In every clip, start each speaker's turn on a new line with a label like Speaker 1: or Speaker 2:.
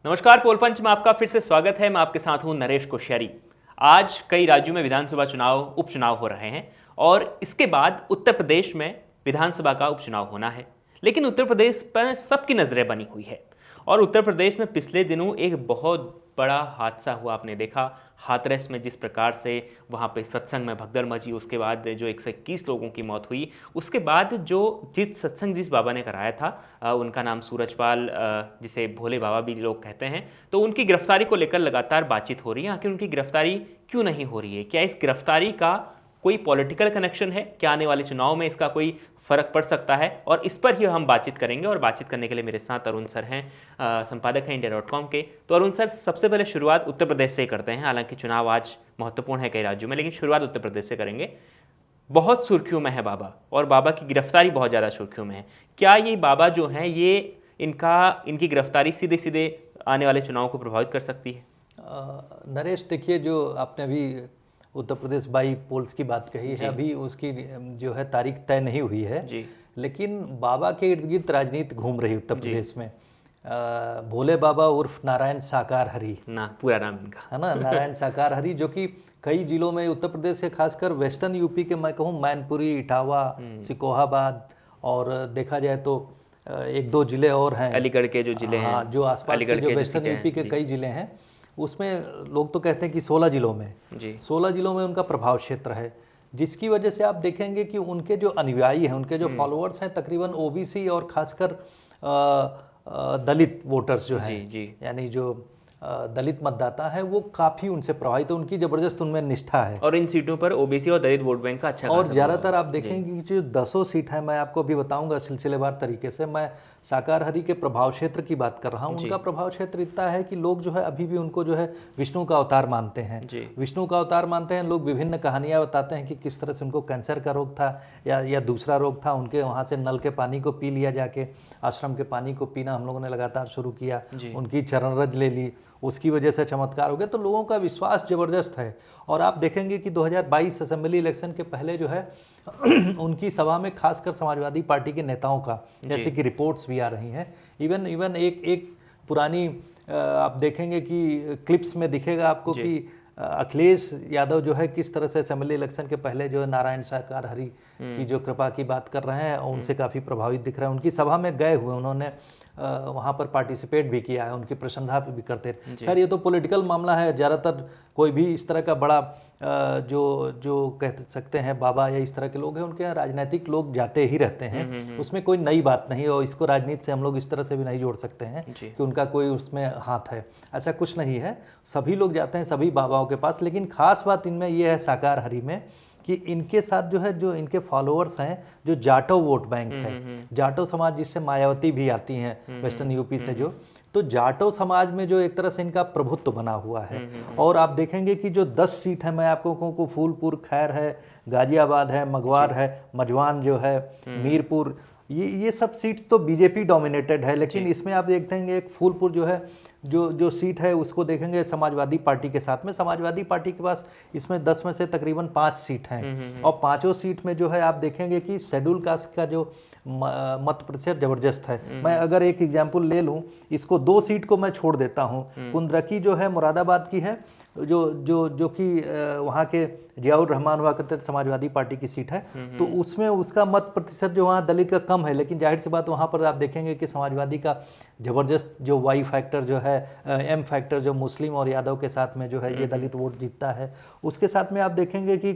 Speaker 1: नमस्कार, पोल पंच में आपका फिर से स्वागत है। मैं आपके साथ हूं नरेश कोश्यारी। आज कई राज्यों में विधानसभा चुनाव, उपचुनाव हो रहे हैं और इसके बाद उत्तर प्रदेश में विधानसभा का उपचुनाव होना है। लेकिन उत्तर प्रदेश पर सबकी नजरें बनी हुई है और उत्तर प्रदेश में पिछले दिनों एक बहुत बड़ा हादसा हुआ। आपने देखा हाथरस में जिस प्रकार से वहाँ पे सत्संग में भगदड़ मची, उसके बाद जो 121 लोगों की मौत हुई, उसके बाद जो सत्संग जिस बाबा ने कराया था, उनका नाम सूरजपाल, जिसे भोले बाबा भी लोग कहते हैं, तो उनकी गिरफ्तारी को लेकर लगातार बातचीत हो रही है। आखिर उनकी गिरफ्तारी क्यों नहीं हो रही है? क्या इस गिरफ्तारी का कोई पॉलिटिकल कनेक्शन है? क्या आने वाले चुनाव में इसका कोई फर्क पड़ सकता है? और इस पर ही हम बातचीत करेंगे। और बातचीत करने के लिए मेरे साथ अरुण सर हैं, संपादक हैं इंडिया.com के। तो अरुण सर, सबसे पहले शुरुआत उत्तर प्रदेश से करते हैं। हालांकि चुनाव आज महत्वपूर्ण है कई राज्यों में, लेकिन शुरुआत उत्तर प्रदेश से करेंगे। बहुत सुर्खियों में है बाबा, और बाबा की गिरफ्तारी बहुत ज़्यादा सुर्खियों में है। क्या ये बाबा जो हैं, ये इनकी गिरफ्तारी सीधे सीधे आने वाले चुनाव को प्रभावित कर सकती है?
Speaker 2: नरेश, देखिए, जो आपने अभी उत्तर प्रदेश बाई पोल्स की बात कही है, अभी उसकी जो है तारीख तय नहीं हुई है
Speaker 1: जी।
Speaker 2: लेकिन बाबा के इर्द गिर्द राजनीति घूम रही उत्तर प्रदेश में। भोले बाबा उर्फ नारायण साकार हरि,
Speaker 1: ना पूरा नाम इनका
Speaker 2: है ना, नारायण साकार हरि, जो कि कई जिलों में उत्तर प्रदेश के खासकर वेस्टर्न यूपी के, मैं कहूँ मैनपुरी, इटावा, सिकोहाबाद, और देखा जाए तो एक दो जिले और हैं,
Speaker 1: अलीगढ़ के जो जिले हैं,
Speaker 2: जो आसपास के जो वेस्टर्न यूपी के कई जिले हैं, उसमें लोग तो कहते हैं कि 16 जिलों में 16 जिलों में उनका प्रभाव क्षेत्र है, जिसकी वजह से आप देखेंगे कि उनके जो अनुयायी हैं, उनके जो फॉलोअर्स हैं, तकरीबन ओबीसी और खासकर दलित वोटर्स जो हैं, यानी जो दलित मतदाता है, वो काफ़ी उनसे प्रभावित है। उनकी ज़बरदस्त उनमें निष्ठा है
Speaker 1: और इन सीटों पर ओबीसी और दलित वोट बैंक का अच्छा,
Speaker 2: और ज़्यादातर आप देखेंगे कि जो 10 सीट है, मैं आपको अभी बताऊंगा सिलसिलेवार तरीके से। मैं साकार हरि के प्रभाव क्षेत्र की बात कर रहा हूँ। उनका प्रभाव क्षेत्र इतना है कि लोग जो है अभी भी उनको जो है विष्णु का अवतार मानते हैं, विष्णु का अवतार मानते हैं। लोग विभिन्न कहानियाँ बताते हैं कि किस तरह से उनको कैंसर का रोग था या दूसरा रोग था, उनके वहाँ से नल के पानी को पी लिया, जाके आश्रम के पानी को पीना हम लोगों ने लगातार शुरू किया, उनकी चरण रज ले ली, उसकी वजह से चमत्कार हो गया। तो लोगों का विश्वास जबरदस्त है। और आप देखेंगे कि 2022 असेंबली इलेक्शन के पहले जो है उनकी सभा में खासकर समाजवादी पार्टी के नेताओं का, जैसे कि रिपोर्ट्स भी आ रही हैं, इवन एक पुरानी आप देखेंगे कि क्लिप्स में दिखेगा आपको कि अखिलेश यादव जो है किस तरह से असेंबली इलेक्शन के पहले जो है नारायण साकार हरि की जो कृपा की बात कर रहे हैं और उनसे काफ़ी प्रभावित दिख रहे हैं। उनकी सभा में गए हुए, उन्होंने वहाँ पर पार्टिसिपेट भी किया है, उनकी प्रशंसा भी करते हैं। खैर, ये तो पॉलिटिकल मामला है। ज़्यादातर कोई भी इस तरह का बड़ा जो कह सकते हैं बाबा या इस तरह के लोग हैं, उनके यहाँ राजनीतिक लोग जाते ही रहते हैं, उसमें कोई नई बात नहीं। और इसको राजनीति से हम लोग इस तरह से भी नहीं जोड़ सकते हैं कि उनका कोई उसमें हाथ है, ऐसा कुछ नहीं है। सभी लोग जाते हैं सभी बाबाओं के पास। लेकिन खास बात इनमें यह है साकार हरि में कि इनके साथ जो है, जो इनके फॉलोअर्स हैं, जो जाटो वोट बैंक है, जाटो समाज जिससे मायावती भी आती हैं वेस्टर्न यूपी से, जो तो जाटो समाज में जो एक तरह से इनका प्रभुत्व बना हुआ है। और आप देखेंगे कि जो 10 सीट है, मैं आपको कहूँ को फूलपुर, खैर है, गाजियाबाद है, मगवार है, मजवान जो है, मीरपुर, ये सब सीट तो बीजेपी डोमिनेटेड है। लेकिन इसमें आप देखेंगे एक फूलपुर जो है, जो सीट है, उसको देखेंगे समाजवादी पार्टी के साथ में। समाजवादी पार्टी के पास इसमें 10 में से तकरीबन 5 सीट हैं और पांचों सीट में जो है आप देखेंगे कि शेड्यूल कास्ट का जो मत प्रतिशत जबरदस्त है। मैं अगर एक एग्जाम्पल ले लूं, इसको 2 सीट को मैं छोड़ देता हूं। कुंद्रकी जो है मुरादाबाद की है, जो कि वहाँ के जियाउर रहमान हुआ करते समाजवादी पार्टी की सीट है, तो उसमें उसका मत प्रतिशत जो वहाँ दलित का कम है। लेकिन जाहिर सी बात, वहाँ पर आप देखेंगे कि समाजवादी का जबरदस्त जो वाई फैक्टर जो है, एम फैक्टर जो मुस्लिम और यादव के साथ में जो है ये दलित वोट जीतता है। उसके साथ में आप देखेंगे कि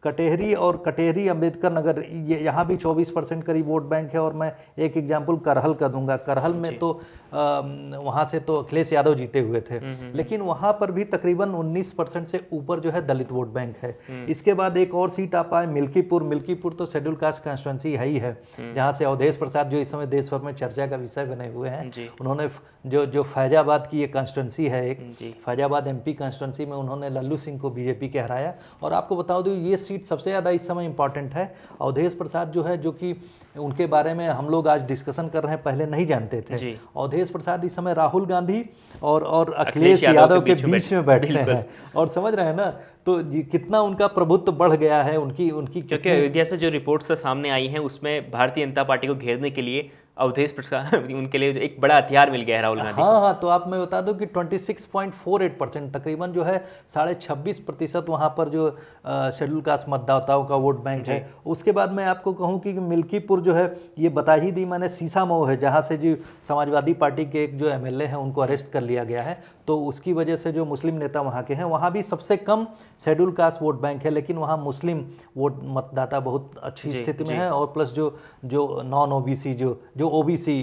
Speaker 2: कटेहरी और कटेहरी अंबेडकर नगर, यहाँ भी 24% करीब वोट बैंक है। और मैं एक एग्जाम्पल करहल का दूंगा। करहल में तो वहाँ से तो अखिलेश यादव जीते हुए थे, लेकिन वहाँ पर भी तकरीबन 19% से ऊपर जो है दलित वोट बैंक है। इसके बाद एक और सीट आ पाए मिल्कीपुर तो शेड्यूल कास्ट कॉन्स्टिट्यूंसी है ही है, जहाँ से अवधेश प्रसाद जो इस समय देश भर में चर्चा का विषय बने हुए हैं, उन्होंने जो फैजाबाद की ये कॉन्स्टिट्यूंसी है, एक फैजाबाद MP कॉन्स्टिट्यूंसी में उन्होंने लल्लू सिंह को बीजेपी के हराया। और आपको बता दूं, ये सीट सबसे ज़्यादा इस समय इंपॉर्टेंट है। अवधेश प्रसाद जो है, जो कि उनके बारे में हम लोग आज डिस्कशन कर रहे हैं, पहले नहीं जानते थे। अवधेश प्रसाद इस समय राहुल गांधी और अखिलेश यादव के बीच में बैठते हैं, और समझ रहे हैं ना, तो कितना उनका प्रभुत्व बढ़ गया है उनकी
Speaker 1: क्योंकि अयोध्या से जो रिपोर्ट्स सामने आई हैं, उसमें भारतीय जनता पार्टी को घेरने के लिए अवधेश प्रसाद उनके लिए एक बड़ा हथियार मिल गया है राहुल गांधी
Speaker 2: हाँ हाँ, तो आप मैं बता दूं कि 26.48% तकरीबन जो है 26.5% वहाँ पर जो शेड्यूल कास्ट मतदाताओं का वोट बैंक है। उसके बाद मैं आपको कहूँ कि मिल्कीपुर जो है, ये बता ही दी मैंने, सीसामऊ है, जहाँ से जो समाजवादी पार्टी के एक जो एमएलए हैं उनको अरेस्ट कर लिया गया है, तो उसकी वजह से जो मुस्लिम नेता वहाँ के हैं, वहाँ भी सबसे कम शेड्यूल कास्ट वोट बैंक है, लेकिन वहाँ मुस्लिम वोट मतदाता बहुत अच्छी स्थिति में है, और प्लस जो नॉन ओबीसी जो ओबीसी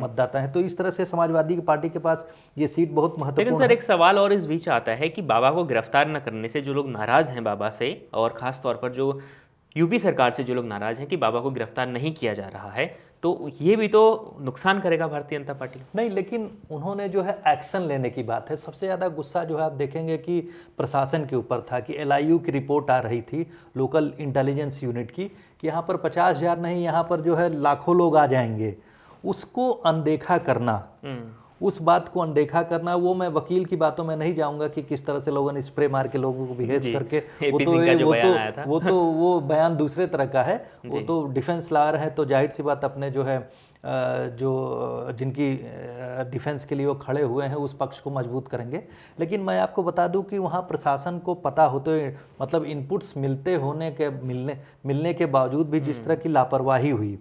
Speaker 2: मतदाता हैं, तो इस तरह से समाजवादी पार्टी के पास ये सीट बहुत महत्वपूर्ण है।
Speaker 1: लेकिन सर एक सवाल और इस बीच आता है कि बाबा को गिरफ्तार न करने से जो लोग नाराज हैं बाबा से, और खास तौर पर जो यूपी सरकार से जो लोग नाराज हैं कि बाबा को गिरफ्तार नहीं किया जा रहा है, तो ये भी तो नुकसान करेगा भारतीय जनता पार्टी।
Speaker 2: नहीं, लेकिन उन्होंने जो है एक्शन लेने की बात है। सबसे ज़्यादा गुस्सा जो है आप देखेंगे कि प्रशासन के ऊपर था कि LIU की रिपोर्ट आ रही थी, लोकल इंटेलिजेंस यूनिट की, कि यहाँ पर 50,000 नहीं, यहाँ पर जो है लाखों लोग आ जाएंगे। उसको अनदेखा करना, उस बात को अनदेखा करना, वो मैं वकील की बातों में नहीं जाऊंगा कि किस तरह से लोगों ने स्प्रे मार के लोगों को बिहेव करके, वो बयान दूसरे तरह का है, वो तो डिफेंस लॉयर है, तो जाहिर सी बात अपने जो है जो जिनकी डिफेंस के लिए वो खड़े हुए हैं उस पक्ष को मजबूत करेंगे। लेकिन मैं आपको बता दूं कि वहाँ प्रशासन को पता होते, मतलब इनपुट्स मिलने के बावजूद भी जिस तरह की लापरवाही हुई,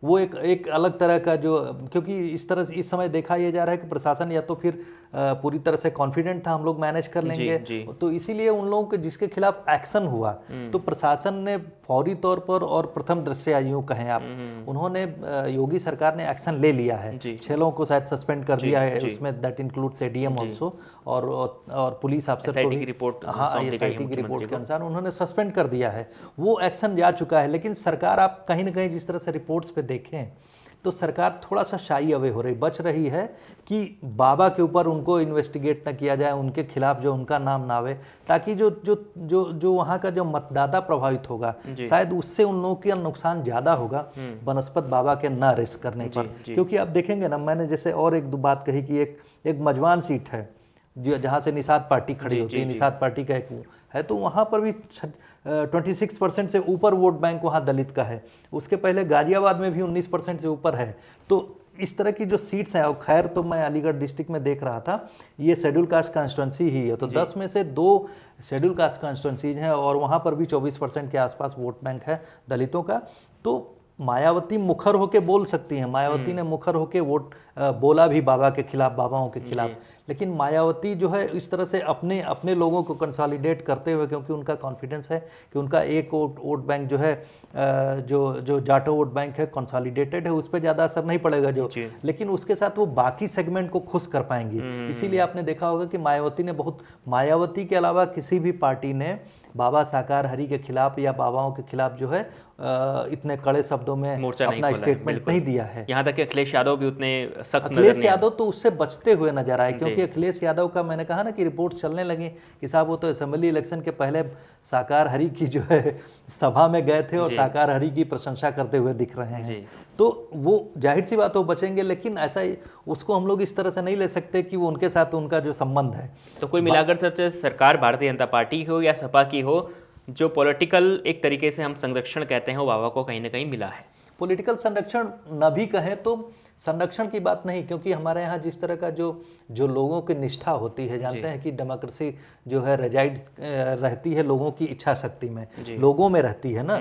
Speaker 2: वो एक अलग तरह का जो, क्योंकि इस तरह से इस समय देखा यह जा रहा है कि प्रशासन या तो फिर पूरी तरह से कॉन्फिडेंट था हम लोग मैनेज कर लेंगे, तो इसीलिए उन लोगों के जिसके खिलाफ एक्शन हुआ, तो प्रशासन ने फौरी तौर पर और प्रथम दृष्टया यूं कहें आप, उन्होंने योगी सरकार ने एक्शन ले लिया है। 6 लोगों को शायद सस्पेंड कर दिया है, उसमें दैट इंक्लूड्स ADM ऑल्सो, और पुलिस अफसर को
Speaker 1: SIT की रिपोर्ट,
Speaker 2: हाँ SIT की रिपोर्ट के अनुसार उन्होंने सस्पेंड कर दिया है, वो एक्शन जा चुका है। लेकिन सरकार, आप कहीं ना कहीं जिस तरह से रिपोर्ट्स पे देखें, तो सरकार थोड़ा सा शाई अवे हो रही, बच रही है कि बाबा के ऊपर उनको इन्वेस्टिगेट न किया जाए, उनके खिलाफ जो उनका नाम ना आवे, ताकि जो वहाँ का जो मतदाता प्रभावित होगा, शायद उससे उन लोगों का नुकसान ज़्यादा होगा बनस्पत बाबा के न अरेस्ट करने पर। क्योंकि आप देखेंगे ना, मैंने जैसे और एक दो बात कही कि एक मजवान सीट है जहाँ से निषाद पार्टी खड़ी होती है, निषाद पार्टी का एक है, तो वहाँ पर भी 26% से ऊपर वोट बैंक वहाँ दलित का है। उसके पहले गाजियाबाद में भी 19% से ऊपर है। तो इस तरह की जो सीट्स हैं, और खैर तो मैं अलीगढ़ डिस्ट्रिक्ट में देख रहा था, ये शेड्यूल कास्ट कॉन्स्टिट्यूंसी ही है, तो 10 में से 2 शेड्यूल कास्ट कॉन्स्टिट्यूंसीज हैं, और वहाँ पर भी 24% के आसपास वोट बैंक है दलितों का। तो मायावती मुखर होके बोल सकती हैं, मायावती ने मुखर होके वोट बोला भी बाबा के खिलाफ, बाबाओं के खिलाफ, लेकिन मायावती जो है इस तरह से अपने लोगों को कंसोलिडेट करते हुए, क्योंकि उनका कॉन्फिडेंस है कि उनका एक वोट बैंक जो है, जो जाटो वोट बैंक है, कंसोलिडेटेड है, उस पर ज़्यादा असर नहीं पड़ेगा जो, लेकिन उसके साथ वो बाकी सेगमेंट को खुश कर पाएंगी। इसीलिए आपने देखा होगा कि मायावती के अलावा किसी भी पार्टी ने बाबा साकार हरि के खिलाफ या बाबाओं के खिलाफ जो है इतने कड़े शब्दों में अपना स्टेटमेंट नहीं दिया है।
Speaker 1: यहाँ तक कि अखिलेश यादव भी उतने सख्त
Speaker 2: अखिलेश यादव तो उससे बचते हुए नजर आए, क्योंकि अखिलेश यादव का मैंने कहा ना कि रिपोर्ट चलने लगी कि साहब वो तो असेंबली इलेक्शन के पहले साकार हरि की जो है सभा में गए थे और साकार हरि की प्रशंसा करते हुए दिख रहे हैं, तो वो जाहिर सी बात हो बचेंगे। लेकिन ऐसा उसको हम लोग इस तरह से नहीं ले सकते कि वो उनके साथ उनका जो संबंध है।
Speaker 1: तो कोई मिलाकर सच सरकार भारतीय जनता पार्टी हो या सपा की हो, जो पॉलिटिकल एक तरीके से हम संरक्षण कहते हैं वो बाबा को कहीं ना कहीं मिला है।
Speaker 2: पॉलिटिकल संरक्षण न भी कहें तो संरक्षण की बात नहीं, क्योंकि हमारे यहाँ जिस तरह का जो लोगों की निष्ठा होती है, जानते हैं कि डेमोक्रेसी जो है रेजाइड रहती है लोगों की इच्छा शक्ति में, लोगों में रहती है ना,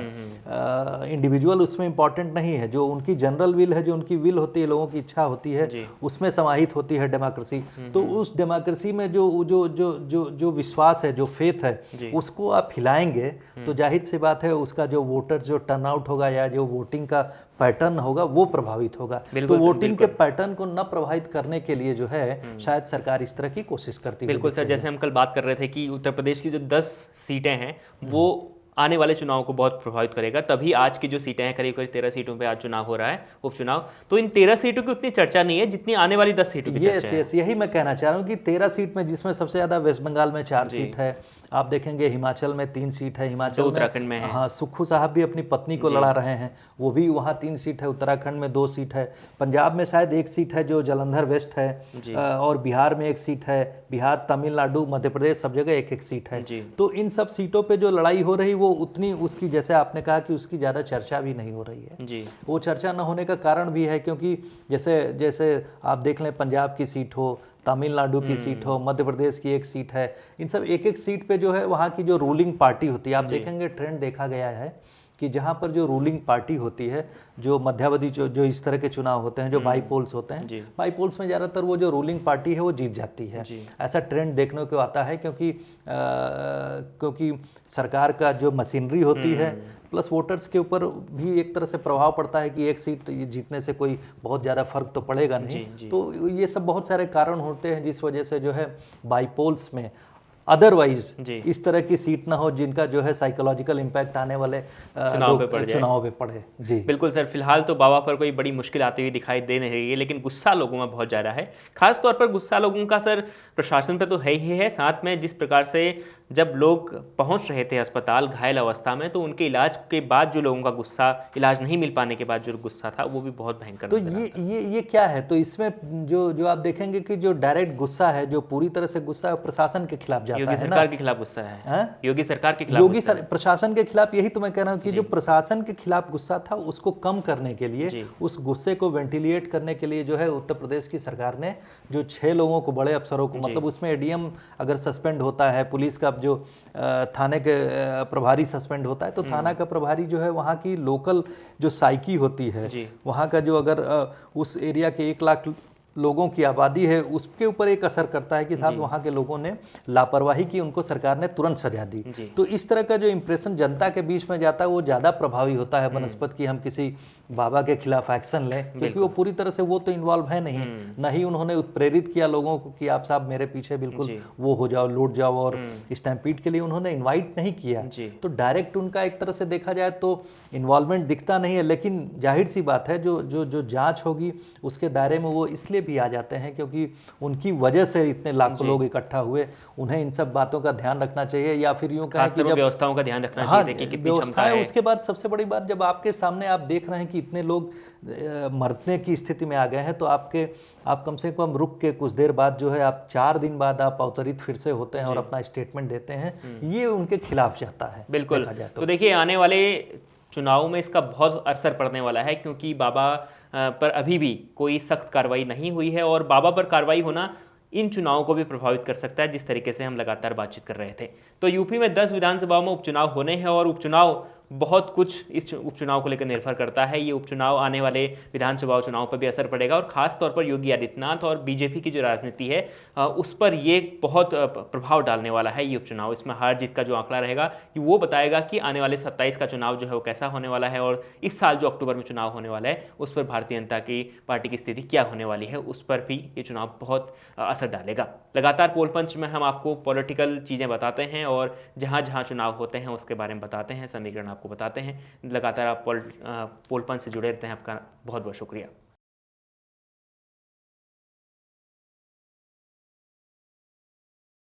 Speaker 2: इंडिविजुअल उसमें इंपॉर्टेंट नहीं है, जो उनकी जनरल विल है, जो उनकी विल होती है, लोगों की इच्छा होती है, उसमें समाहित होती है डेमोक्रेसी। तो उस डेमोक्रेसी में जो विश्वास है, जो फेथ है, उसको आप हिलाएंगे तो जाहिर सी बात है उसका जो वोटर जो टर्नआउट होगा या जो वोटिंग का पैटर्न होगा वो प्रभावित होगा। तो वोटिंग के पैटर्न को न प्रभावित करने के लिए जो है शायद सरकार इस तरह की कोशिश करती है।
Speaker 1: बिल्कुल सर, जैसे हम कल बात कर रहे थे कि उत्तर प्रदेश की जो 10 सीटें हैं वो आने वाले चुनाव को बहुत प्रभावित करेगा, तभी आज की जो सीटें हैं करीब 13 सीटों पे आज चुनाव हो रहा है, उपचुनाव, तो इन 13 सीटों की उतनी चर्चा नहीं है जितनी आने वाली 10 सीटों की चर्चा है।
Speaker 2: यही मैं कहना चाह रहा हूँ कि 13 सीट में, जिसमें सबसे ज़्यादा वेस्ट बंगाल में 4 सीट है, आप देखेंगे हिमाचल में 3 सीट है, हिमाचल में
Speaker 1: उत्तराखंड में है।
Speaker 2: हाँ, सुक्खू साहब भी अपनी पत्नी को लड़ा रहे हैं, वो भी वहाँ 3 सीट है, उत्तराखंड में 2 सीट है, पंजाब में शायद 1 सीट है जो जालंधर वेस्ट है, और बिहार में 1 सीट है, बिहार, तमिलनाडु, मध्य प्रदेश, सब जगह 1-1 सीट है। तो इन सब सीटों पे जो लड़ाई हो रही वो उतनी उसकी, जैसे आपने कहा कि उसकी ज़्यादा चर्चा भी नहीं हो रही है
Speaker 1: जी।
Speaker 2: वो चर्चा न होने का कारण भी है क्योंकि जैसे जैसे आप देख लें, पंजाब की सीट हो, तमिलनाडु की सीट हो, मध्य प्रदेश की 1 सीट है, इन सब 1-1 सीट पे जो है वहाँ की जो रूलिंग पार्टी होती है, आप देखेंगे ट्रेंड देखा गया है कि जहाँ पर जो रूलिंग पार्टी होती है, जो मध्यावधि जो इस तरह के चुनाव होते हैं, जो बाई पोल्स होते हैं, बाई पोल्स में ज़्यादातर वो जो रूलिंग पार्टी है वो जीत जाती है। ऐसा ट्रेंड देखने को आता है क्योंकि सरकार का जो मशीनरी होती है प्लस वोटर्स के ऊपर भी एक तरह से प्रभाव पड़ता है कि 1 सीट जीतने से कोई बहुत ज़्यादा फर्क तो पड़ेगा नहीं। तो ये सब बहुत सारे कारण होते हैं जिस वजह से जो है बाई पोल्स में, अदरवाइज इस तरह की सीट ना हो जिनका जो है साइकोलॉजिकल इम्पैक्ट आने वाले चुनाव पे पड़े। जी
Speaker 1: बिल्कुल सर, फिलहाल तो बाबा पर कोई बड़ी मुश्किल आती हुई दिखाई दे नहीं रही है, लेकिन गुस्सा लोगों में बहुत ज़्यादा है। खास तौर पर गुस्सा लोगों का सर प्रशासन पे तो है ही है, साथ में जिस प्रकार से जब लोग पहुंच रहे थे अस्पताल घायल अवस्था में, तो उनके इलाज के बाद जो लोगों का गुस्सा, इलाज नहीं मिल पाने के बाद जो गुस्सा था, वो भी बहुत भयंकर।
Speaker 2: तो ये क्या है? तो इसमें जो आप देखेंगे कि जो डायरेक्ट गुस्सा है, जो पूरी तरह से गुस्सा है, प्रशासन के खिलाफ जाता है,
Speaker 1: योगी सरकार के खिलाफ गुस्सा है। योगी सरकार के खिलाफ,
Speaker 2: योगी प्रशासन के खिलाफ। यही तो मैं कह रहा हूँ कि जो प्रशासन के खिलाफ गुस्सा था उसको कम करने के लिए, उस गुस्से को वेंटिलेट करने के लिए जो है उत्तर प्रदेश की सरकार ने जो 6 लोगों को, बड़े अफसरों को, मतलब उसमें एडीएम अगर सस्पेंड होता है, पुलिस का जो थाने के प्रभारी सस्पेंड होता है, तो थाना का प्रभारी जो है वहाँ की लोकल जो साइकी होती है, वहाँ का जो अगर उस एरिया के 1 लाख लोगों की आबादी है उसके ऊपर एक असर करता है कि साहब वहाँ के लोगों ने लापरवाही की, उनको सरकार ने तुरंत सजा दी। तो इस तरह का जो इंप्रेशन जनता के बीच में जाता है वो ज़्यादा प्रभावी होता है बनस्पत की हम किसी बाबा के खिलाफ एक्शन लें, क्योंकि वो पूरी तरह से वो तो इन्वॉल्व है नहीं, न ही उन्होंने उत्प्रेरित किया लोगों को कि आप साहब मेरे पीछे बिल्कुल वो हो जाओ, लूट जाओ, और स्टैम्पीड के लिए उन्होंने इन्वाइट नहीं किया। तो डायरेक्ट उनका एक तरह से देखा जाए तो इन्वॉल्वमेंट दिखता नहीं है, लेकिन जाहिर सी बात है जो जाँच होगी उसके दायरे में वो इसलिए भी आ जाते हैं क्योंकि उनकी वजह से इतने लाखों लोग इकट्ठा हुए। उन्हें इन सब बातों का ध्यान रखना चाहिए, या फिर यूं कहें कि जब
Speaker 1: व्यवस्थाओं का ध्यान रखना चाहिए कि कितनी क्षमता है।
Speaker 2: उसके बाद सबसे बड़ी बात, जब आपके सामने आप देख रहे हैं कि इतने लोग मरने की स्थिति में आ गए हैं, तो आप कम से कम रुक के कुछ देर बाद जो है, आप 4 दिन बाद आप अवतरित फिर से होते हैं और अपना स्टेटमेंट देते हैं, ये उनके खिलाफ जाता है।
Speaker 1: बिल्कुल। तो देखिए, आने वाले चुनाव में इसका बहुत असर पड़ने वाला है, क्योंकि बाबा पर अभी भी कोई सख्त कार्रवाई नहीं हुई है, और बाबा पर कार्रवाई होना इन चुनावों को भी प्रभावित कर सकता है, जिस तरीके से हम लगातार बातचीत कर रहे थे। तो यूपी में 10 विधानसभाओं में उपचुनाव होने हैं, और उपचुनाव बहुत कुछ इस उपचुनाव को लेकर निर्भर करता है। ये उपचुनाव आने वाले विधानसभा चुनाव पर भी असर पड़ेगा, और खास तौर पर योगी आदित्यनाथ और बीजेपी की जो राजनीति है उस पर ये बहुत प्रभाव डालने वाला है ये उपचुनाव। इसमें हार जीत का जो आंकड़ा रहेगा कि वो बताएगा कि आने वाले 27 का चुनाव जो है वो कैसा होने वाला है, और इस साल जो अक्टूबर में चुनाव होने वाला है उस पर भारतीय जनता पार्टी की स्थिति क्या होने वाली है, उस पर भी ये चुनाव बहुत असर डालेगा। लगातार पोल पंच में हम आपको पॉलिटिकल चीज़ें बताते हैं, और जहाँ जहाँ चुनाव होते हैं उसके बारे में बताते हैं, समीकरण आपको बताते हैं। लगातार आप पोल पंच से जुड़े रहते हैं। आपका बहुत बहुत शुक्रिया।